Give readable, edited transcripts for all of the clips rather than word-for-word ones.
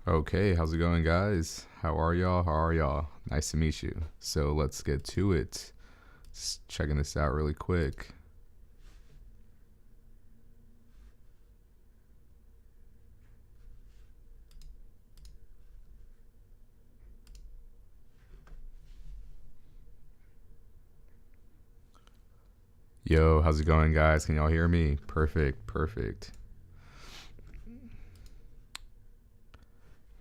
Okay, how's it going, guys? How are y'all? How are y'all? Nice to meet you. So let's get to it. Just checking this out really quick. Yo, how's it going, guys? Can y'all hear me? Perfect, perfect.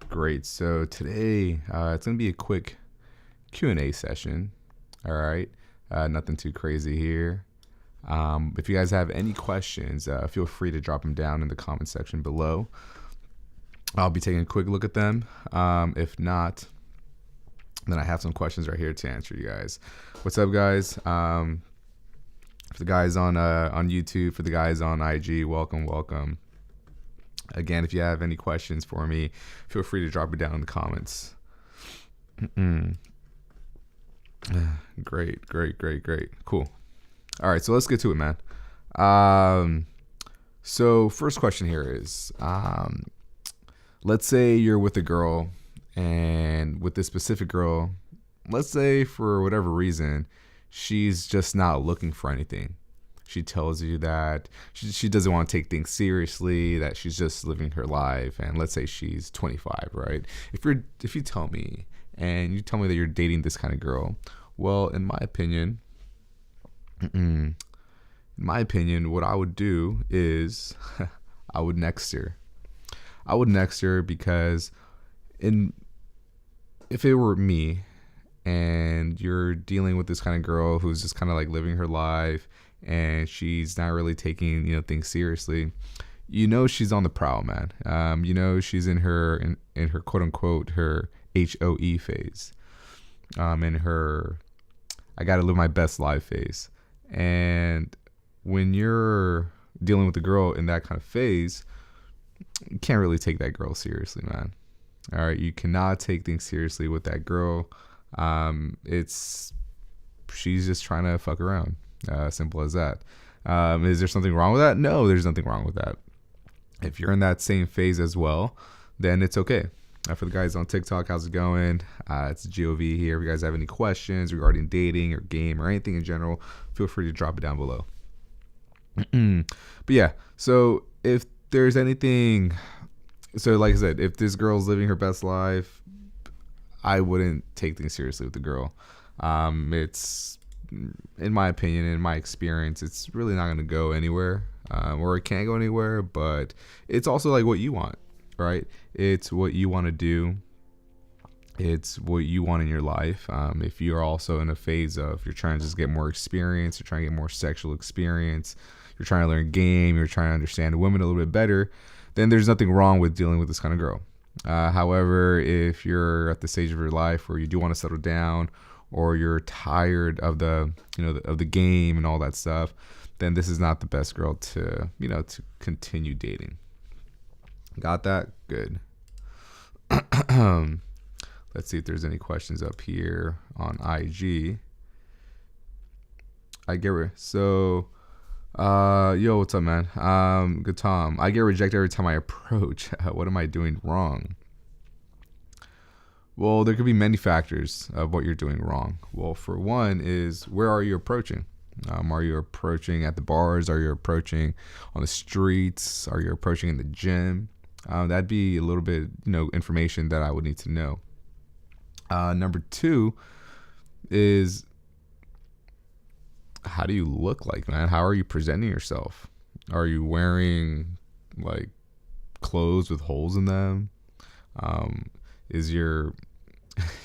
Great. So today, it's gonna be a quick Q&A session. All right, nothing too crazy here. If you guys have any questions, feel free to drop them down in the comment section below. I'll be taking a quick look at them. If not, then I have some questions right here to answer you guys. What's up, guys? For the guys on YouTube, for the guys on IG, welcome, welcome. Again, if you have any questions for me, feel free to drop it down in the comments. Great, great, great, great. Cool. All right, so let's get to it, man. So first question here is, let's say you're with a girl, and with this specific girl, let's say for whatever reason, she's just not looking for anything. She tells you that she doesn't want to take things seriously, that she's just living her life, and let's say she's 25, right? If you tell me and you tell me that you're dating this kind of girl, well, in my opinion, what I would do is I would next her. I would next her because if it were me and you're dealing with this kind of girl who's just kind of like living her life and she's not really taking things seriously, she's on the prowl, man. She's in her quote unquote her HOE phase, in her I gotta live my best life phase. And when you're dealing with a girl in that kind of phase, you can't really take that girl seriously, man. All right, you cannot take things seriously with that girl. She's just trying to fuck around. Simple as that. Is there something wrong with that? No, there's nothing wrong with that. If you're in that same phase as well, then it's okay. For the guys on TikTok, how's it going? It's Gio Vee here. If you guys have any questions regarding dating or game or anything in general, feel free to drop it down below. But yeah, so if there's anything, so like I said, if this girl's living her best life, I wouldn't take things seriously with the girl. It's, in my opinion, in my experience, it's really not going to go anywhere, or it can't go anywhere. But it's also like what you want, right? It's what you want to do. It's what you want in your life. If you're also in a phase of you're trying to just get more experience, you're trying to get more sexual experience, you're trying to learn game, you're trying to understand women a little bit better, then there's nothing wrong with dealing with this kind of girl. However, if you're at the stage of your life where you do want to settle down, or you're tired of the game and all that stuff, then this is not the best girl to continue dating. Got that? Good. Let's see if there's any questions up here on IG. Yo, what's up, man? Good Tom. I get rejected every time I approach. What am I doing wrong? Well, there could be many factors of what you're doing wrong. Well, for one is, where are you approaching? Are you approaching at the bars? Are you approaching on the streets? Are you approaching in the gym? That'd be a little bit, information that I would need to know. Number two is, how do you look like, man? How are you presenting yourself? Are you wearing like clothes with holes in them? Is your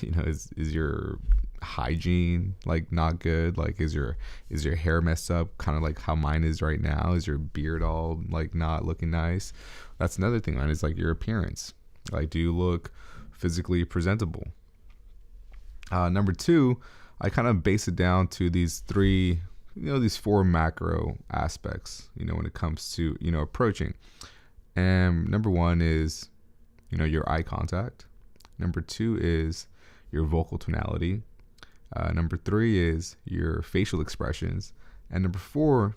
is your hygiene like not good? Like, is your hair messed up, kind of like how mine is right now? Is your beard all like not looking nice? That's another thing, man. Is like your appearance. Like, do you look physically presentable? Number two, I kind of base it down to these four macro aspects, when it comes to, approaching. And number one is, your eye contact. Number two is your vocal tonality. Number three is your facial expressions. And number four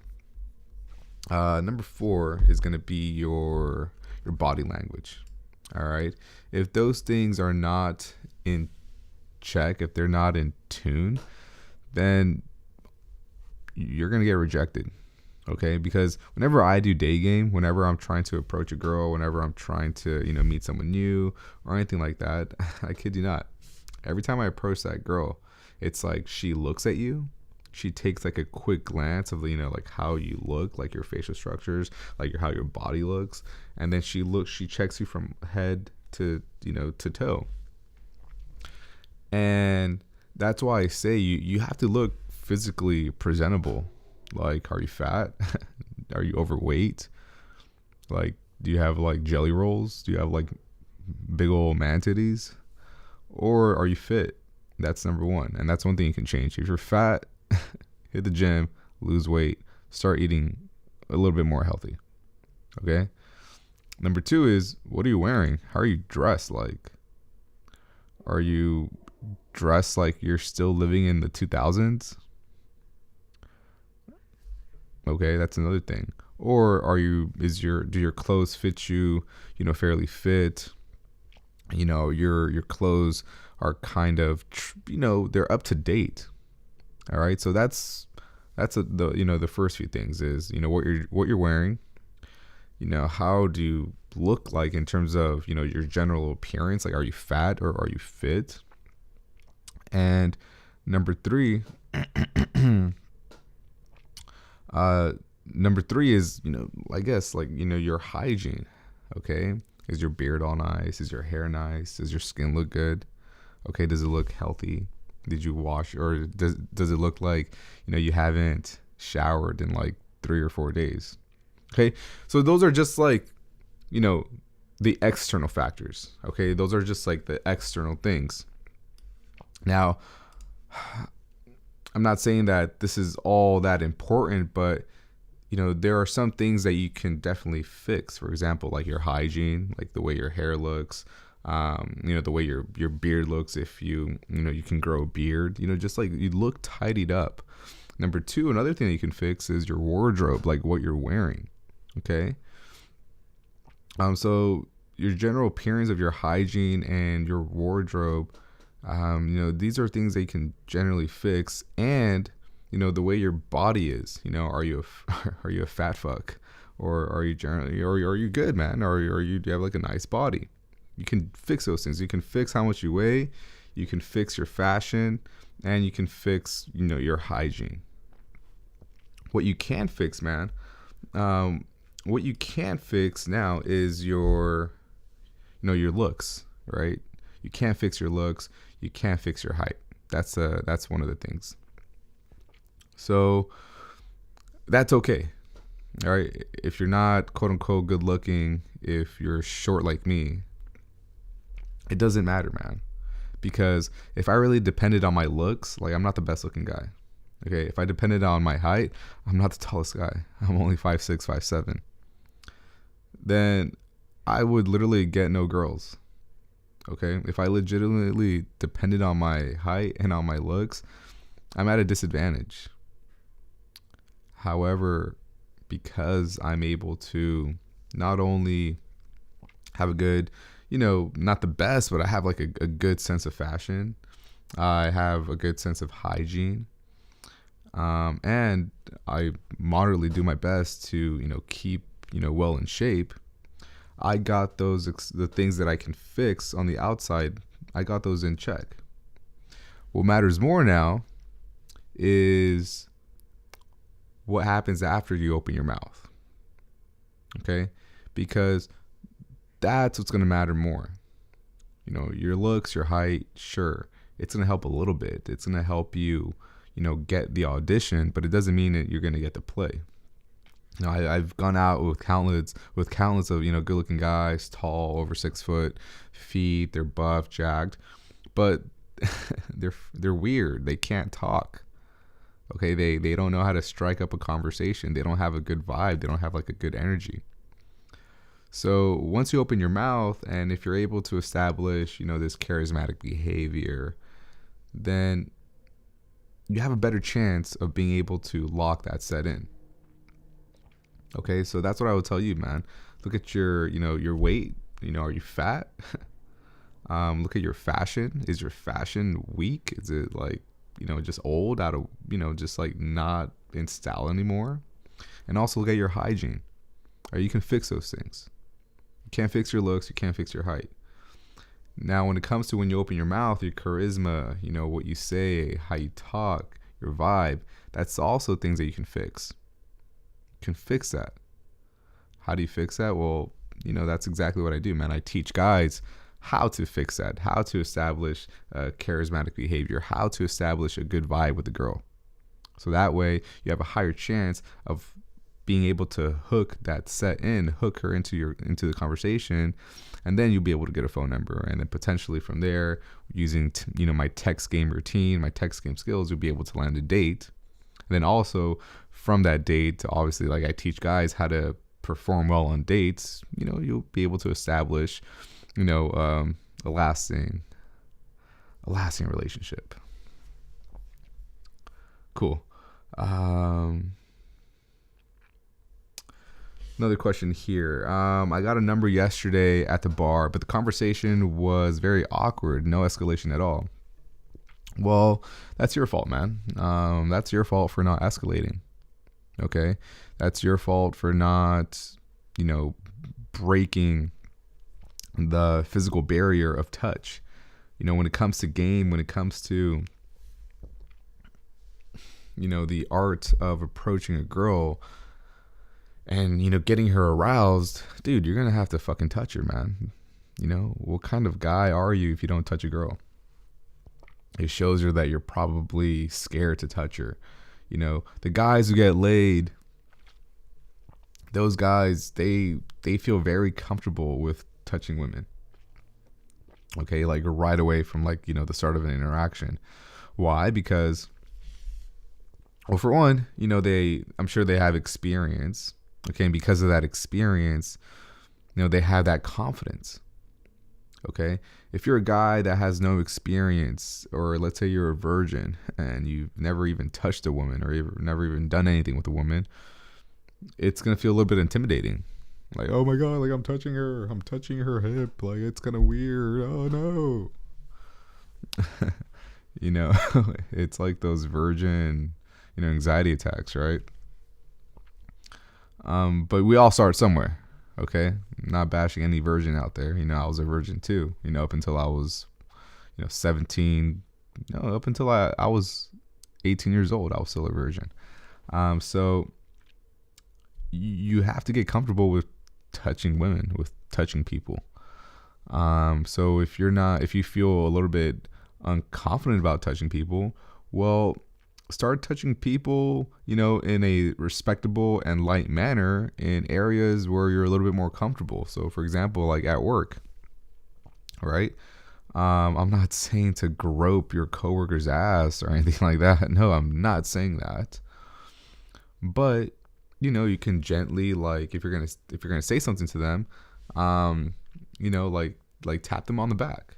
is going to be your body language. All right. If those things are not in check, if they're not in tune, then you're going to get rejected. Okay. Because whenever I do day game, whenever I'm trying to approach a girl, whenever I'm trying to, meet someone new or anything like that, I kid you not. Every time I approach that girl, it's like she looks at you. She takes like a quick glance of like how you look, like your facial structures, like how your body looks, and then she checks you from head to to toe. And that's why I say you have to look physically presentable. Like, are you fat? Are you overweight? Like, do you have like jelly rolls? Do you have like big old man titties? Or are you fit? That's number one. And that's one thing you can change. If you're fat, hit the gym, lose weight, start eating a little bit more healthy. Okay? Number two is, what are you wearing? How are you dressed? Like, are you dressed like you're still living in the 2000s? Okay, that's another thing. Or do your clothes fit you, fairly fit? Your clothes are kind of, they're up to date. All right. So that's the first few things is, what you're wearing, how do you look like in terms of, your general appearance? Like, are you fat or are you fit? And number three, is, I guess like, your hygiene. Okay. Is your beard all nice? Is your hair nice? Does your skin look good? Okay. Does it look healthy? Did you wash, or does it look like, you haven't showered in like 3 or 4 days? Okay. So those are just like, the external factors. Okay. Those are just like the external things. Now, I'm not saying that this is all that important, but there are some things that you can definitely fix. For example, like your hygiene, like the way your hair looks, the way your beard looks. If you can grow a beard, just like you look tidied up. Number two, another thing that you can fix is your wardrobe, like what you're wearing. Okay. So your general appearance of your hygiene and your wardrobe, these are things that you can generally fix. And the way your body is, are you a fat fuck, or are you generally, or are you good, man, or do you have like a nice body? You can fix those things. You can fix how much you weigh, you can fix your fashion, and you can fix your hygiene. What you can fix, man, what you can't fix now is your looks, right? You can't fix your looks. You can't fix your height. That's one of the things. So that's okay. All right. If you're not quote unquote good looking, if you're short like me, it doesn't matter, man. Because if I really depended on my looks, like I'm not the best looking guy. Okay. If I depended on my height, I'm not the tallest guy. I'm only 5'6", 5'7". Then I would literally get no girls. Okay. If I legitimately depended on my height and on my looks, I'm at a disadvantage. However, because I'm able to not only have a good, not the best, but I have like a good sense of fashion. I have a good sense of hygiene. And I moderately do my best to, keep, well in shape. I got the things that I can fix on the outside, I got those in check. What matters more now is what happens after you open your mouth. Okay? Because that's what's going to matter more. Your looks, your height, sure, it's going to help a little bit. It's going to help you, get the audition, but it doesn't mean that you're going to get to play. I've gone out with countless of, good-looking guys, tall, over 6 foot, feet, they're buff, jacked, but they're weird. They can't talk. Okay, they don't know how to strike up a conversation. They don't have a good vibe. They don't have like a good energy. So once you open your mouth, and if you're able to establish, this charismatic behavior, then you have a better chance of being able to lock that set in. Okay, so that's what I would tell you, man. Look at your weight, Are you fat? Look at your fashion. Is your fashion weak? Is it like, just old, out of, just like not in style anymore? And also look at your hygiene. You can fix those things. You can't fix your looks. You can't fix your height. Now, when it comes to when you open your mouth, your charisma, what you say, how you talk, your vibe, that's also things that you can fix. You can fix that. How do you fix that? Well, that's exactly what I do, man. I teach guys how to fix that, how to establish charismatic behavior, how to establish a good vibe with the girl. So that way you have a higher chance of being able to hook her into the conversation, and then you'll be able to get a phone number, and then potentially from there, using my text game routine, my text game skills, you'll be able to land a date. And then also from that date, obviously, like I teach guys how to perform well on dates. You'll be able to establish, a lasting relationship. Cool. Another question here. I got a number yesterday at the bar, but the conversation was very awkward. No escalation at all. Well, that's your fault, man. That's your fault for not escalating. Okay? That's your fault for not, breaking the physical barrier of touch. When it comes to game, when it comes to, the art of approaching a girl, and, getting her aroused, dude, you're going to have to fucking touch her, man. What kind of guy are you if you don't touch a girl? It shows her that you're probably scared to touch her. The guys who get laid, those guys, they feel very comfortable with touching women. Okay, like right away from the start of an interaction. Why? Because, well, for one, I'm sure they have experience. Okay, and because of that experience, they have that confidence. Okay, if you're a guy that has no experience, or let's say you're a virgin and you've never even touched a woman, or you've never even done anything with a woman, it's gonna feel a little bit intimidating. Like, oh my god, like I'm touching her hip, like it's kind of weird. Oh no. It's like those virgin, anxiety attacks, right? But we all start somewhere, okay? I'm not bashing any virgin out there. I was a virgin too, up until I was, 17. No, up until I was 18 years old, I was still a virgin. So you have to get comfortable with touching women, with touching people. So if you feel a little bit unconfident about touching people, well, start touching people, in a respectable and light manner in areas where you're a little bit more comfortable. So for example, like at work, right? I'm not saying to grope your coworker's ass or anything like that. No, I'm not saying that. But, you can gently, like, if you're gonna say something to them, like tap them on the back.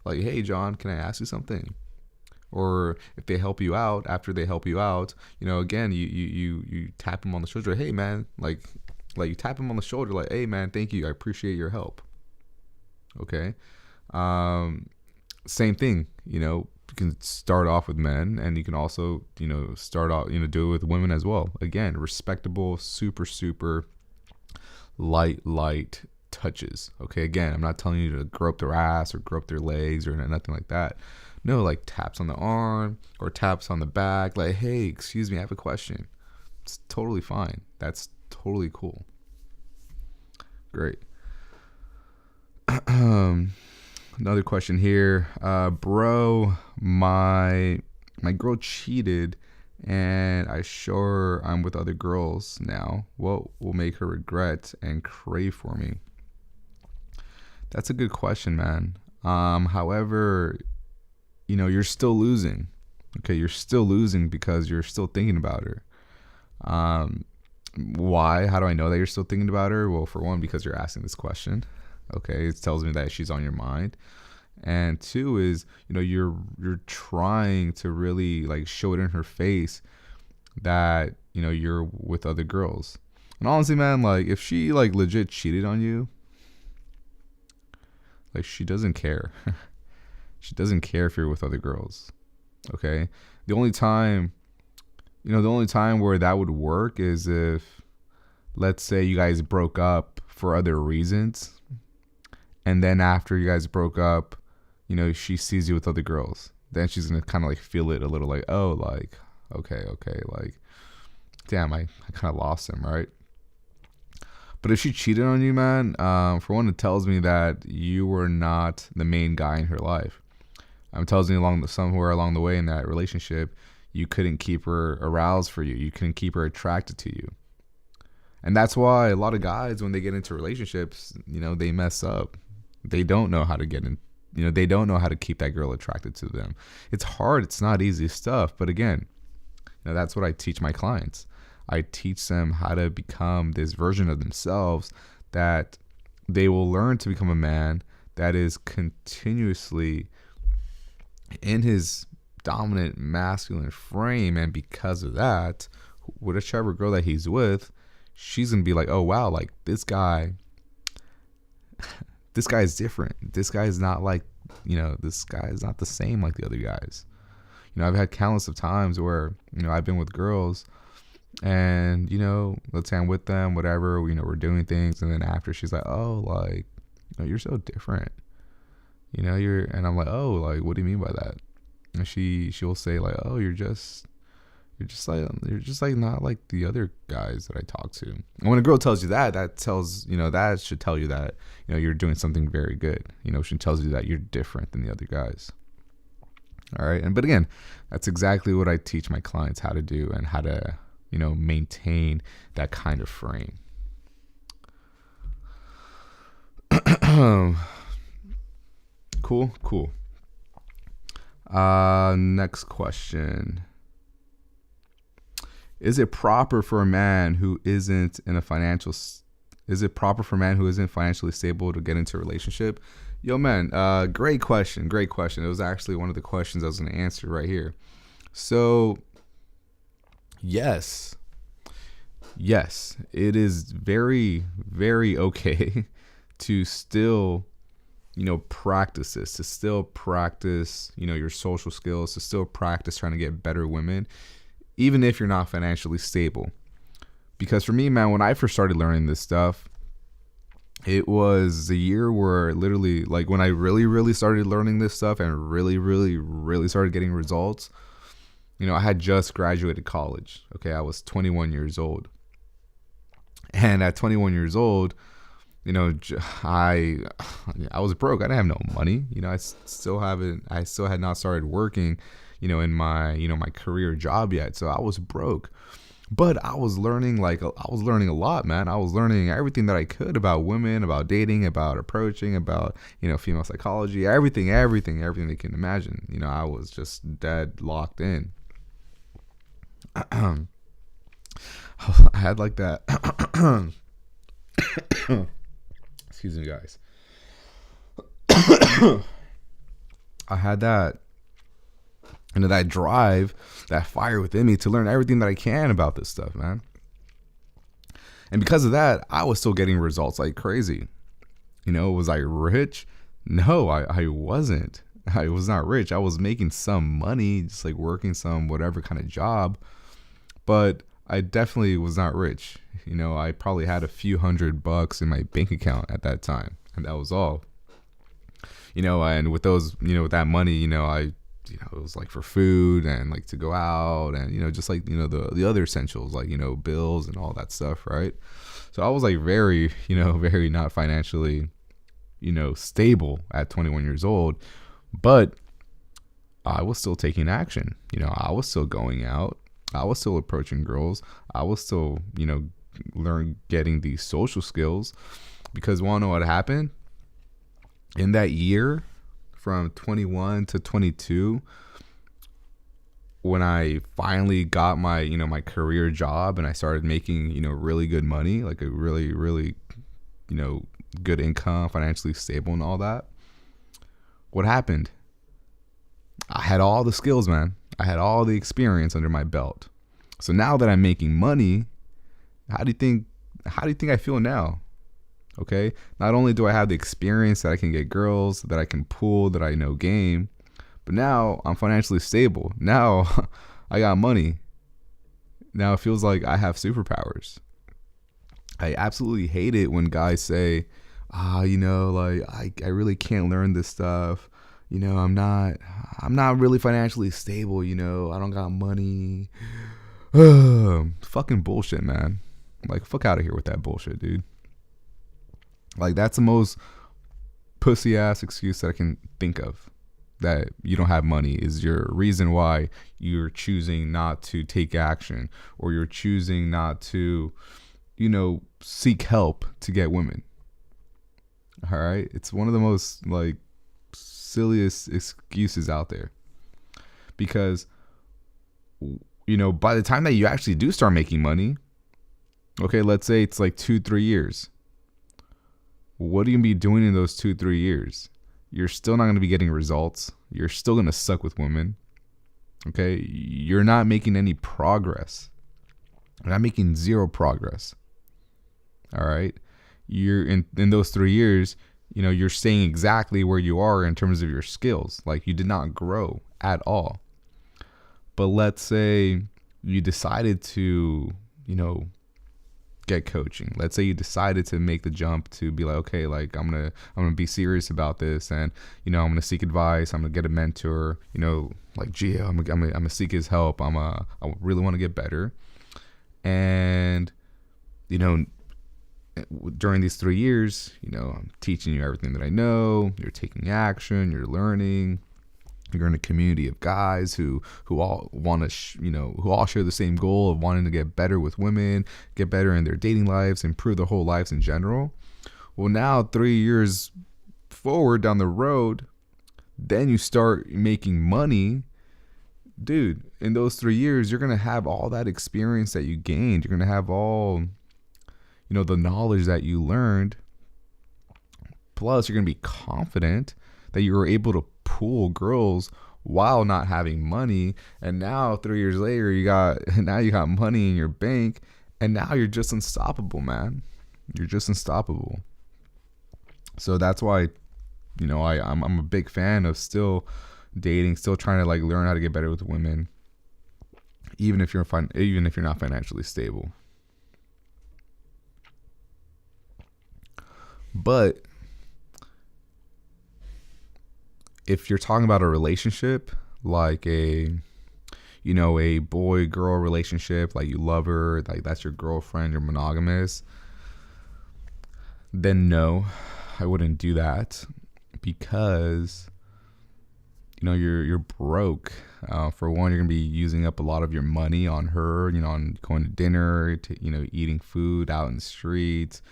Like, hey John, can I ask you something? Or if they help you out, after they help you out, again, you tap them on the shoulder. Hey man, like you tap them on the shoulder, like, hey man, thank you, I appreciate your help. Okay. Same thing, you can start off with men, and you can also, start off, do it with women as well. Again, respectable, super light touches. Okay. Again, I'm not telling you to grope their ass or grope their legs or nothing like that. No, like taps on the arm or taps on the back. Like, hey, excuse me, I have a question. It's totally fine. That's totally cool. Great. Another question here. Bro, my girl cheated, and I sure I'm with other girls now. What will make her regret and crave for me? That's a good question, man. However, you're still losing. Okay, you're still losing because you're still thinking about her. Why? How do I know that you're still thinking about her? Well, for one, because you're asking this question. Okay, it tells me that she's on your mind. And two is, you're trying to really like show it in her face that, you're with other girls. And honestly, man, like if she like legit cheated on you, Like, she doesn't care. She doesn't care if you're with other girls. Okay? The only time, the only time where that would work is if, let's say, you guys broke up for other reasons, and then after you guys broke up, she sees you with other girls. Then she's gonna kind of like feel it a little, like, oh, like, okay, like, damn, I kind of lost him, right? But if she cheated on you, man, for one, it tells me that you were not the main guy in her life. It tells me somewhere along the way in that relationship, you couldn't keep her aroused for you. You couldn't keep her attracted to you. And that's why a lot of guys, when they get into relationships, they mess up. They don't know how to get in. They don't know how to keep that girl attracted to them. It's hard. It's not easy stuff. But again, that's what I teach my clients. I teach them how to become this version of themselves that they will learn to become a man that is continuously in his dominant masculine frame. And because of that, whichever girl that he's with, she's going to be like, oh, wow, like this guy is different. This guy is not like, this guy is not the same like the other guys. I've had countless of times where, I've been with girls and, let's say I'm with them, whatever, we're doing things. And then after she's like, oh, like, you're so different. And I'm like, oh, like, what do you mean by that? And she'll say like, oh, you're just like not like the other guys that I talk to. And when a girl tells you that tells, that should tell you that, you're doing something very good. She tells you that you're different than the other guys. All right. But again, that's exactly what I teach my clients how to do and how to, maintain that kind of frame. Cool. Next question. Is it proper for a man who isn't financially stable to get into a relationship? Yo, man, great question. It was actually one of the questions I was going to answer right here. So, yes, it is very, very okay to still, practice this, to still practice, your social skills, to still practice trying to get better women, even if you're not financially stable. Because for me, man, when I first started learning this stuff, it was a year where literally, like, when I really, really started learning this stuff and really, really, really started getting results, I had just graduated college. Okay, I was 21 years old. And at 21 years old, I was broke. I didn't have no money. I still had not started working, in my, my career job yet. So I was broke. But I was learning a lot, man. I was learning everything that I could about women, about dating, about approaching, about, female psychology, everything they can imagine. I was just dead locked in. I had like that. Excuse me, guys. I had that, that drive, that fire within me to learn everything that I can about this stuff, man. And because of that, I was still getting results like crazy. Was I rich? No, I wasn't. I was not rich. I was making some money, just like working some whatever kind of job, but I definitely was not rich. I probably had a few $100 in my bank account at that time, and that was all. And with those, with that money, I, it was like for food and like to go out and, just like, the other essentials, like, bills and all that stuff. Right. So I was like very, very not financially, stable at 21 years old, but I was still taking action. I was still going out. I was still approaching girls. I was still, getting these social skills, because want to know what happened in that year from 21 to 22, when I finally got my, my career job and I started making, really good money, like a really, really, good income, financially stable and all that. What happened? I had all the skills, man. I had all the experience under my belt. So now that I'm making money, how do you think I feel now? Okay, not only do I have the experience that I can get girls, that I can pull, that I know game, but now I'm financially stable. Now I got money. Now it feels like I have superpowers. I absolutely hate it when guys say, like I really can't learn this stuff. I'm not really financially stable, I don't got money. Fucking bullshit, man. Like, fuck out of here with that bullshit, dude. Like, that's the most pussy ass excuse that I can think of. That you don't have money is your reason why you're choosing not to take action, or you're choosing not to, seek help to get women. All right. It's one of the most like silliest excuses out there, because, by the time that you actually do start making money, okay, let's say it's like 2-3 years. What are you going to be doing in those 2-3 years? You're still not going to be getting results. You're still going to suck with women. Okay. You're not making any progress. You're not making zero progress. All right. You're in those 3 years, you're staying exactly where you are in terms of your skills. Like, you did not grow at all. But let's say you decided to, get coaching. Let's say you decided to make the jump to be like, okay, like I'm gonna be serious about this, and I'm gonna seek advice. I'm gonna get a mentor. Like Gio, I'm gonna seek his help. I really want to get better, and during these 3 years, I'm teaching you everything that I know. You're taking action. You're learning. You're in a community of guys who all want to, who all share the same goal of wanting to get better with women, get better in their dating lives, improve their whole lives in general. Well, now 3 years forward down the road, then you start making money. Dude, in those 3 years, you're going to have all that experience that you gained. You're going to have all, the knowledge that you learned. Plus, you're going to be confident that you were able to pull girls while not having money. And now 3 years later, you got money in your bank, and now you're just unstoppable, man. You're just unstoppable. So that's why, I'm a big fan of still dating, still trying to like learn how to get better with women, even if you're not financially stable. But if you're talking about a relationship, like a boy-girl relationship, like you love her, like that's your girlfriend, you're monogamous, then no, I wouldn't do that, because you're broke. For one, you're gonna be using up a lot of your money on her, on going to dinner, to eating food out in the streets,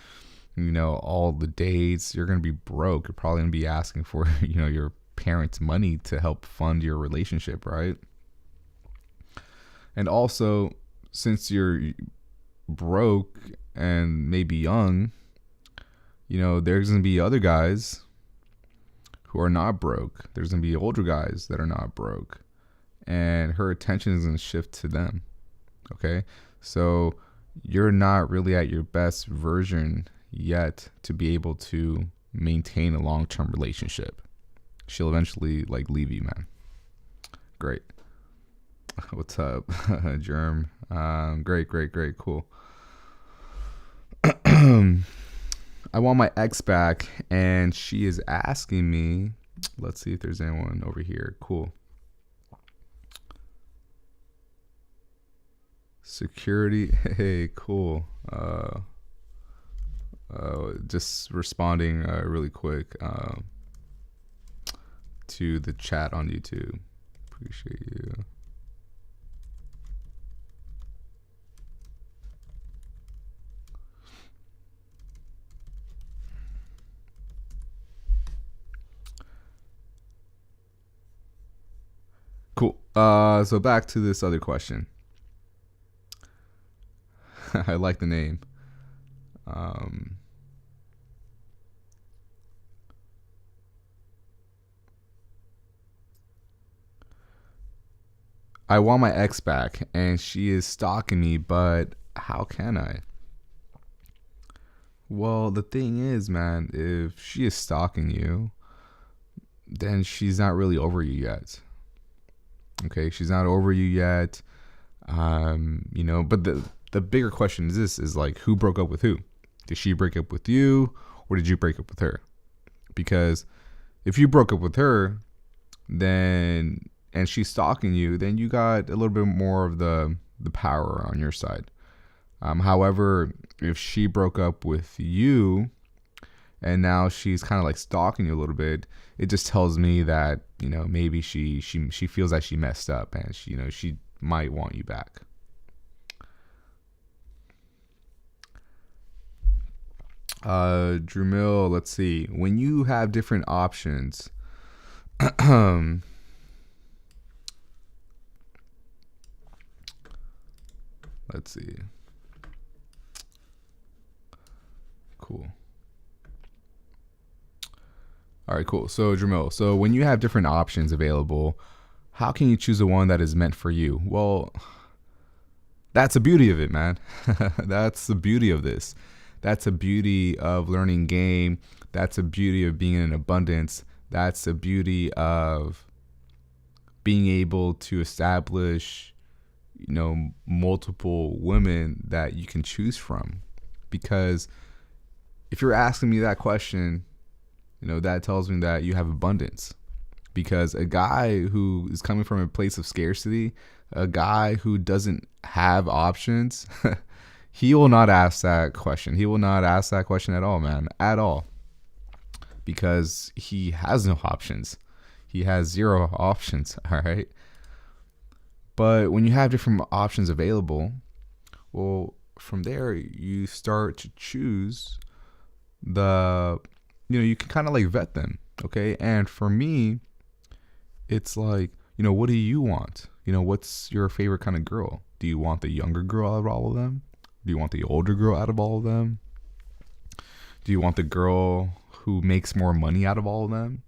all the dates. You're gonna be broke. You're probably gonna be asking for your parents' money to help fund your relationship, right? And also, since you're broke and maybe young, there's gonna be other guys who are not broke. There's gonna be older guys that are not broke, and her attention is gonna shift to them. Okay, so you're not really at your best version yet to be able to maintain a long-term relationship. She'll eventually like leave you, man. Great. What's up, Germ? Great, cool. I want my ex back, and she is asking me. Let's see if there's anyone over here. Cool. Security. Hey, cool. Just responding really quick to the chat on YouTube. Appreciate you. Cool. So back to this other question. I like the name. I want my ex back, and she is stalking me, but how can I? Well, the thing is, man, if she is stalking you, then she's not really over you yet. Okay, she's not over you yet. But the bigger question is this: is like, who broke up with who? Did she break up with you, or did you break up with her? Because if you broke up with her, then and she's stalking you, then you got a little bit more of the power on your side. However, if she broke up with you and now she's kind of like stalking you a little bit, it just tells me that maybe she feels that she messed up and she might want you back. Drew Mill, let's see. When you have different options, let's see. Cool. All right, cool. So, Jamil, so when you have different options available, how can you choose the one that is meant for you? Well, that's the beauty of it, man. That's the beauty of this. That's the beauty of learning game. That's the beauty of being in abundance. That's the beauty of being able to establish, multiple women that you can choose from. Because if you're asking me that question, that tells me that you have abundance. Because a guy who is coming from a place of scarcity, a guy who doesn't have options, he will not ask that question. He will not ask that question at all, man, at all. Because he has no options. He has zero options, all right? But when you have different options available, well, from there, you start to choose you can kind of like vet them, okay? And for me, it's like, what do you want? What's your favorite kind of girl? Do you want the younger girl out of all of them? Do you want the older girl out of all of them? Do you want the girl who makes more money out of all of them?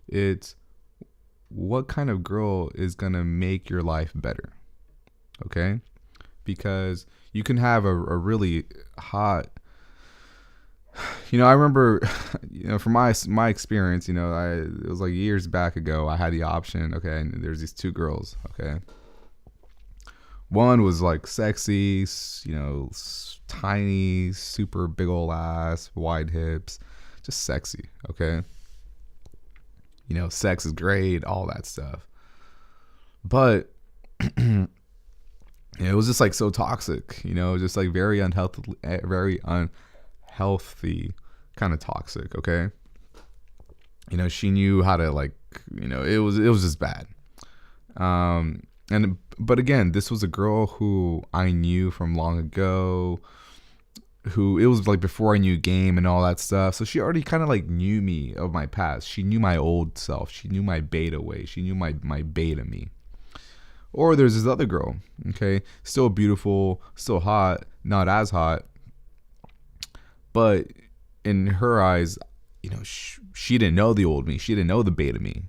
It's what kind of girl is going to make your life better, okay? Because you can have a really hot, I remember, from my experience, it was like years back ago, I had the option, okay, and there's these two girls, okay. One was like sexy, tiny, super big old ass, wide hips, just sexy, okay. Sex is great, all that stuff. But it was just like so toxic, just like very unhealthy kind of toxic, okay? She knew how to it was just bad. But again, this was a girl who I knew from long ago, who it was like before I knew game and all that stuff. So she already kind of like knew me of my past. She knew my old self. She knew my beta way. She knew my beta me. Or there's this other girl, okay? Still beautiful, still hot, not as hot. But in her eyes, she didn't know the old me. She didn't know the beta me.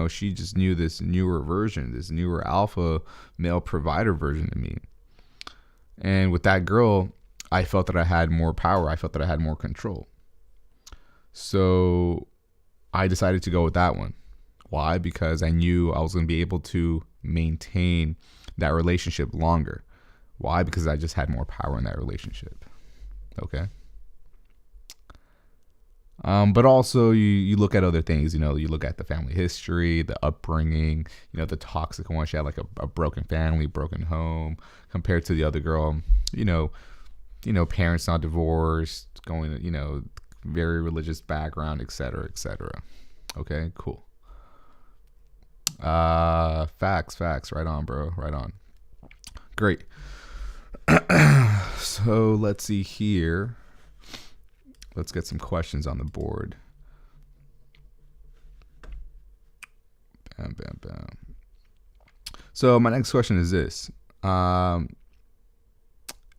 She just knew this newer version, this newer alpha male provider version of me. And with that girl, I felt that I had more power. I felt that I had more control. So I decided to go with that one. Why? Because I knew I was going to be able to maintain that relationship longer. Why? Because I just had more power in that relationship. Okay. But also you look at other things, you look at the family history, the upbringing, the toxic one. She had like a broken family, broken home compared to the other girl, parents not divorced, going, very religious background, et cetera, et cetera. Okay, cool. Facts. Right on, bro. Right on. Great. So let's see here. Let's get some questions on the board. Bam. So my next question is this.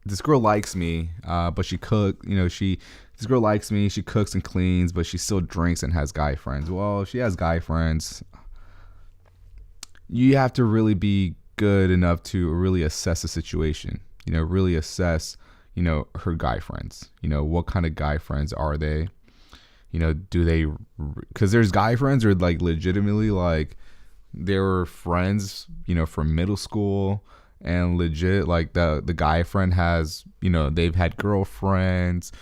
This girl likes me, but she this girl likes me, she cooks and cleans, but she still drinks and has guy friends. Well, if she has guy friends, you have to really be good enough to really assess the situation. Really assess, her guy friends. What kind of guy friends are they? Do they, because there's guy friends who are like legitimately like they were friends, from middle school, and legit like the guy friend has, they've had girlfriends,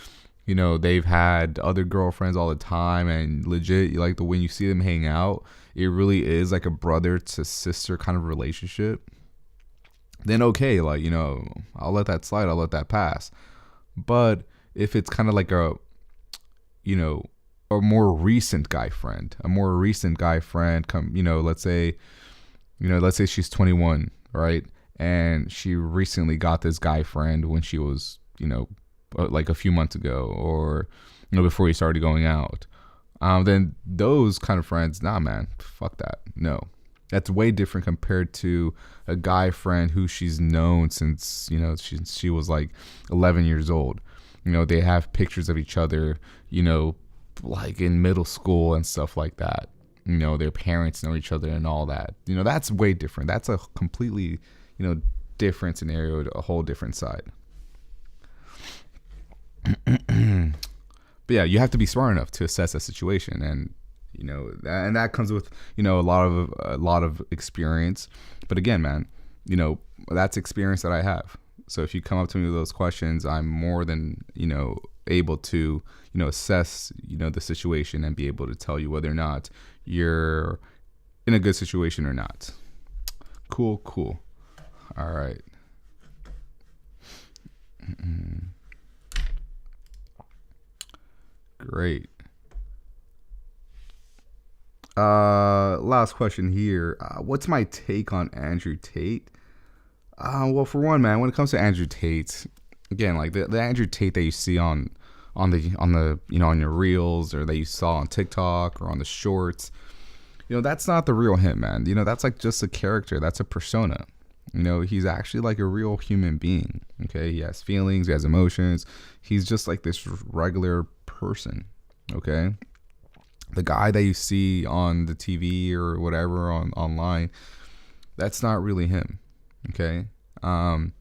they've had other girlfriends all the time, and legit like when you see them hang out, it really is like a brother to sister kind of relationship. Then okay, like, I'll let that slide, I'll let that pass. But if it's kind of like you know, a more recent guy friend, come, let's say she's 21, right? And she recently got this guy friend when she was, like a few months ago, or, before you started going out. Then those kind of friends, nah, man, fuck that. No, that's way different compared to a guy friend who she's known since, she was like 11 years old. They have pictures of each other, like in middle school and stuff like that. Their parents know each other and all that. That's way different. That's a completely, different scenario, a whole different side. But yeah, you have to be smart enough to assess a situation, and and that comes with a lot of experience. But again, man, that's experience that I have. So if you come up to me with those questions, I'm more than able to assess the situation and be able to tell you whether or not you're in a good situation or not. Cool. All right. Great. Last question here. What's my take on Andrew Tate? Well, for one, man, when it comes to Andrew Tate, again, like the Andrew Tate that you see on the on your reels, or that you saw on TikTok or on the shorts, that's not the real him, man. That's like just a character. That's a persona. He's actually like a real human being. Okay, he has feelings, he has emotions. He's just like this regular person. Okay, the guy that you see on the TV or whatever online, that's not really him. Okay, I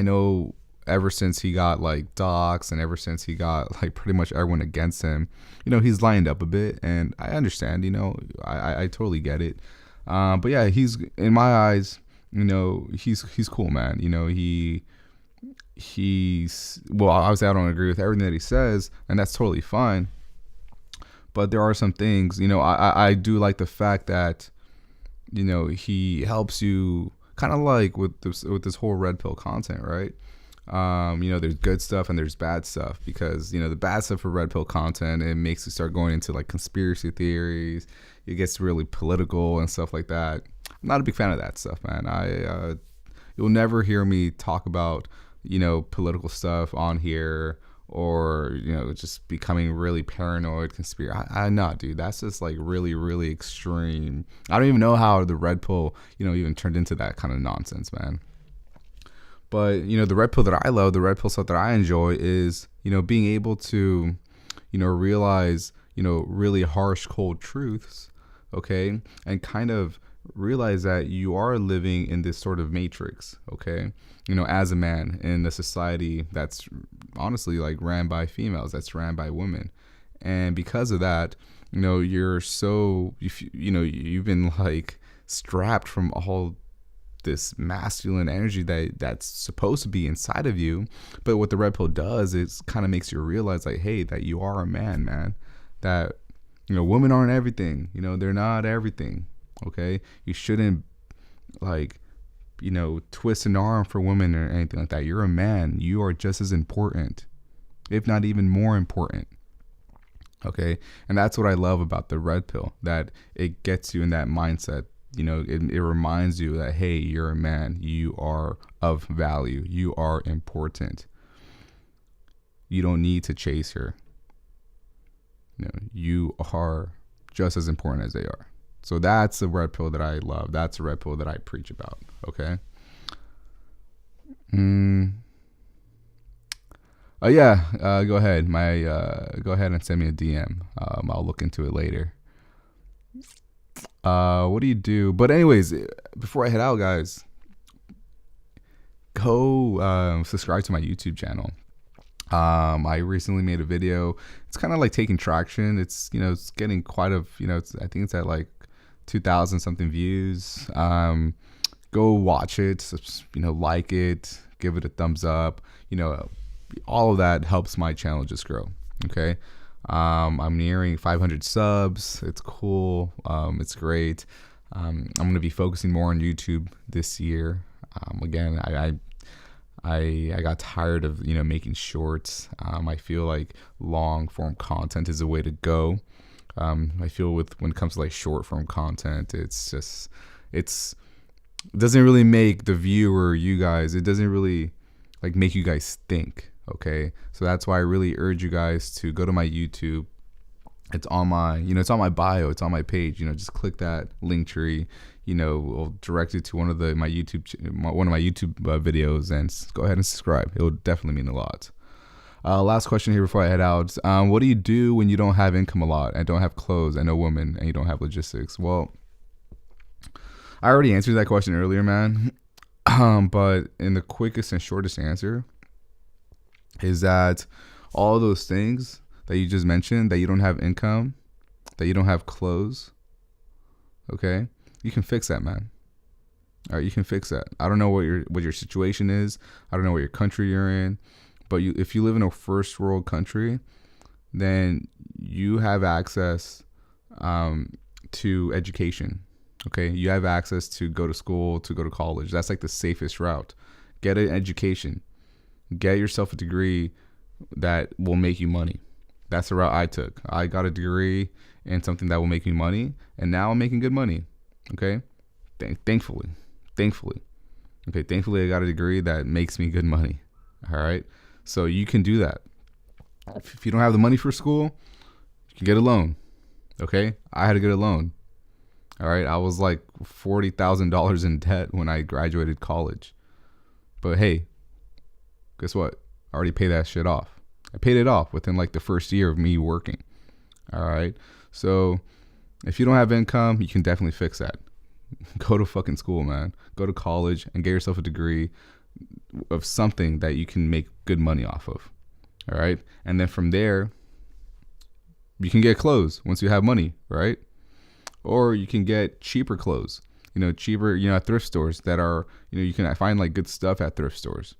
know ever since he got like doxxed, and ever since he got like pretty much everyone against him, he's lined up a bit, and I understand. I totally get it. But yeah, he's, in my eyes, he's cool, man. He's, well, obviously I don't agree with everything that he says, and that's totally fine. But there are some things, I do like the fact that, he helps you kind of like with this whole red pill content, right? There's good stuff and there's bad stuff, because, the bad stuff for red pill content, it makes you start going into like conspiracy theories. It gets really political and stuff like that. I'm not a big fan of that stuff, man. You'll never hear me talk about, political stuff on here, or, just becoming really paranoid, conspiracy. I not, dude. That's just like really, really extreme. I don't even know how the red pill, even turned into that kind of nonsense, man. But, the red pill that I love, the red pill stuff that I enjoy is, being able to, realize, really harsh, cold truths, okay? And kind of realize that you are living in this sort of matrix, okay? As a man in a society that's honestly like ran by females, that's ran by women. And because of that, you're so, you've been like strapped from all this masculine energy that's supposed to be inside of you. But what the red pill does is kind of makes you realize, like, hey, that you are a man, that, women aren't everything, they're not everything. Okay, you shouldn't like, twist an arm for women or anything like that. You're a man. You are just as important, if not even more important. Okay, and that's what I love about the red pill, that it gets you in that mindset. It reminds you that, hey, you're a man. You are of value. You are important. You don't need to chase her. You are just as important as they are. So that's the red pill that I love. That's the red pill that I preach about. Okay. Go ahead. Go ahead and send me a DM. I'll look into it later. What do you do? But anyways, before I head out, guys, go subscribe to my YouTube channel. I recently made a video. It's kind of like taking traction. It's, it's getting quite a, I think it's at like 2,000 something views. Go watch it, like it, give it a thumbs up. All of that helps my channel just grow. Okay. I'm nearing 500 subs. It's cool. It's great. I'm going to be focusing more on YouTube this year. Again, I got tired of making shorts. I feel like long form content is the way to go. I feel when it comes to like short form content, it doesn't really make the viewer, you guys, it doesn't really like make you guys think. Okay, so that's why I really urge you guys to go to my YouTube. It's on my, it's on my bio. It's on my page. Just click that link tree. We'll direct you to one of my YouTube videos, and go ahead and subscribe. It will definitely mean a lot. Last question here before I head out. What do you do when you don't have income a lot and don't have clothes and no woman and you don't have logistics? Well, I already answered that question earlier, man. But in the quickest and shortest answer is that all those things that you just mentioned, that you don't have income, that you don't have clothes, okay, you can fix that, man. All right, you can fix that. I don't know what your situation is. I don't know what your country you're in, but if you live in a first world country, then you have access to education. Okay, you have access to go to school, to go to college. That's like the safest route. Get an education. Get yourself a degree that will make you money. That's the route I took. I got a degree in something that will make me money, and now I'm making good money. Okay, thankfully. Okay, thankfully I got a degree that makes me good money. All right, so you can do that. If you don't have the money for school, you can get a loan. Okay, I had to get a loan. All right, I was like $40,000 in debt when I graduated college. But hey, guess what? I already paid that shit off. I paid it off within like the first year of me working. All right, so if you don't have income, you can definitely fix that. Go to fucking school, man. Go to college and get yourself a degree of something that you can make good money off of. All right, and then from there, you can get clothes once you have money, right? Or you can get cheaper clothes, cheaper, at thrift stores that are, you can find like good stuff at thrift stores.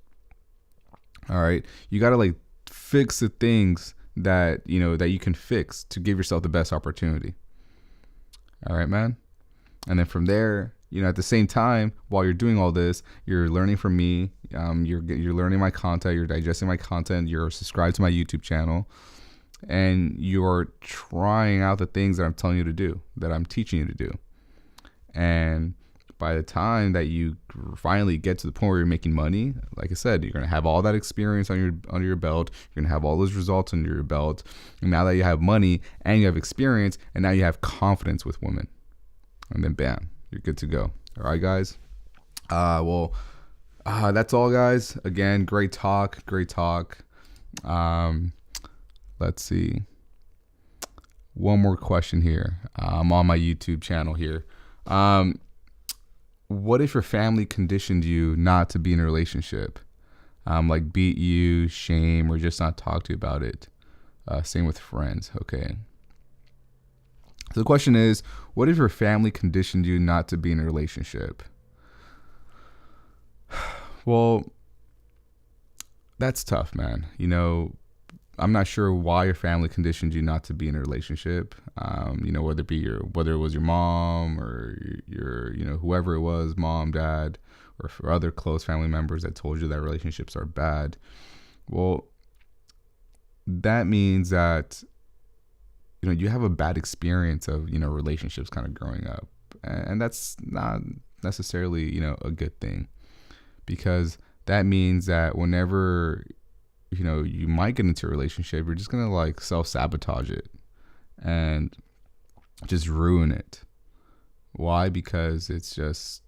All right. You got to like fix the things that, that you can fix to give yourself the best opportunity. All right, man. And then from there, at the same time, while you're doing all this, you're learning from me. You're learning my content. You're digesting my content. You're subscribed to my YouTube channel. And you're trying out the things that I'm telling you to do, that I'm teaching you to do. And by the time that you finally get to the point where you're making money, like I said, you're going to have all that experience under your belt. You're going to have all those results under your belt. And now that you have money and you have experience, and now you have confidence with women. And then bam, you're good to go. All right, guys. That's all, guys. Again, great talk. Let's see. One more question here. I'm on my YouTube channel here. What if your family conditioned you not to be in a relationship? Like beat you, shame, or just not talk to you about it? Same with friends. Okay. So the question is, what if your family conditioned you not to be in a relationship? Well, that's tough, man. I'm not sure why your family conditioned you not to be in a relationship. Whether it was your mom or your whoever it was, mom, dad, or for other close family members that told you that relationships are bad. Well, that means that you have a bad experience of relationships kind of growing up, and that's not necessarily a good thing, because that means that whenever you might get into a relationship, you're just gonna like self-sabotage it and just ruin it. Why? Because it's just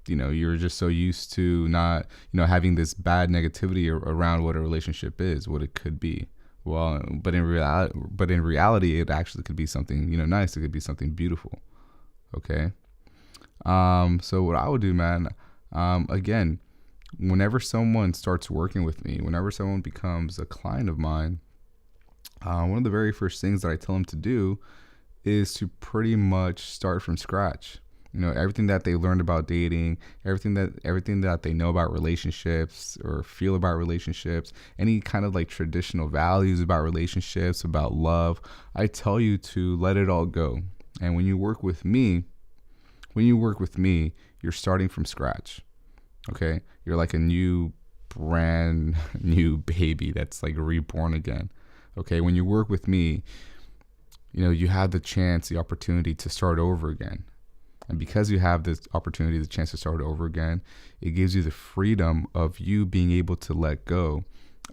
you're just so used to not having this bad negativity around what a relationship is, what it could be. Well, but in reality, it actually could be something nice. It could be something beautiful. Okay. So what I would do, man, again, whenever someone starts working with me, whenever someone becomes a client of mine, one of the very first things that I tell them to do is to pretty much start from scratch. Everything that they learned about dating, everything that they know about relationships or feel about relationships, any kind of like traditional values about relationships, about love, I tell you to let it all go. And when you work with me, you're starting from scratch. Okay? You're like a brand new baby that's like reborn again. Okay? When you work with me, you have the opportunity to start over again. And because you have this opportunity, the chance to start over again, it gives you the freedom of you being able to let go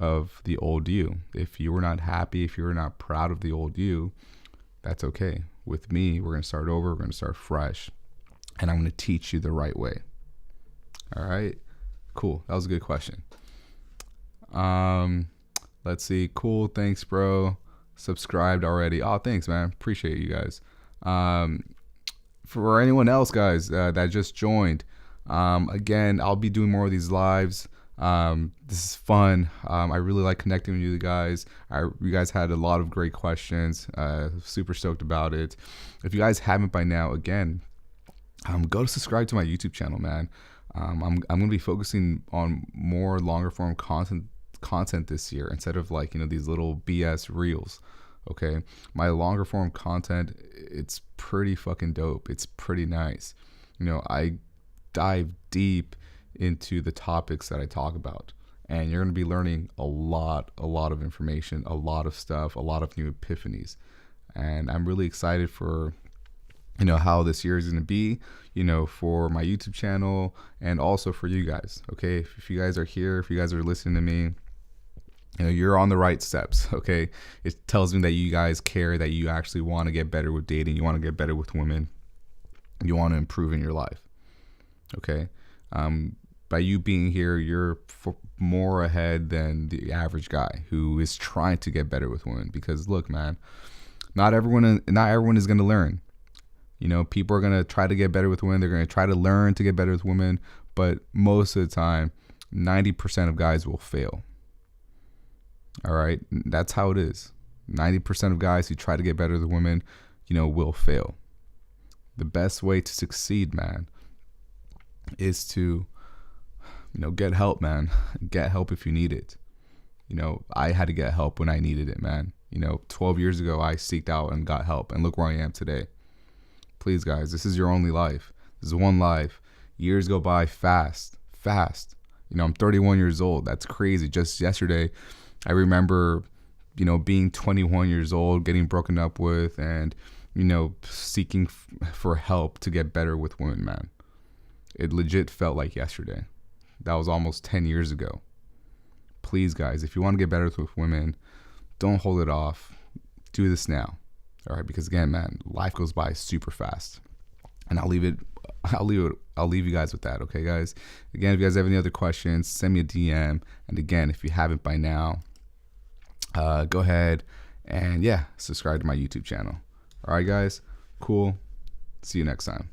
of the old you. If you were not happy, if you were not proud of the old you, that's okay. With me, we're going to start over. We're going to start fresh. And I'm going to teach you the right way. All right? Cool. That was a good question. Let's see. Cool. Thanks, bro. Subscribed already. Oh, thanks, man. Appreciate you guys. For anyone else, guys, that just joined, again, I'll be doing more of these lives. This is fun. I really like connecting with you guys. You guys had a lot of great questions. Super stoked about it. If you guys haven't by now, again, go to subscribe to my YouTube channel, man. I'm gonna be focusing on more longer form content this year instead of like these little BS reels. Okay, my longer form content, it's pretty fucking dope. It's pretty nice. I dive deep into the topics that I talk about, and you're going to be learning a lot of information, a lot of stuff, a lot of new epiphanies. And I'm really excited for how this year is going to be, for my YouTube channel and also for you guys. Okay, if you guys are here, if you guys are listening to me, you're on the right steps. Okay, it tells me that you guys care, that you actually want to get better with dating, you want to get better with women, you want to improve in your life. Okay, by you being here, you're more ahead than the average guy who is trying to get better with women. Because look, man, not everyone is going to learn. People are going to try to get better with women. They're going to try to learn to get better with women, but most of the time, 90% of guys will fail. All right, that's how it is. 90% of guys who try to get better with women, will fail. The best way to succeed, man, is to, get help, man. Get help if you need it. I had to get help when I needed it, man. 12 years ago, I seeked out and got help, and look where I am today. Please, guys, this is your only life. This is one life. Years go by fast. I'm 31 years old. That's crazy. Just yesterday, I remember, being 21 years old, getting broken up with, and, seeking for help to get better with women, man. It legit felt like yesterday. That was almost 10 years ago. Please, guys, if you want to get better with women, don't hold it off. Do this now. All right, because again, man, life goes by super fast. And I'll leave you guys with that, okay, guys? Again, if you guys have any other questions, send me a DM. And again, if you haven't by now, go ahead and subscribe to my YouTube channel. All right, guys, cool. See you next time.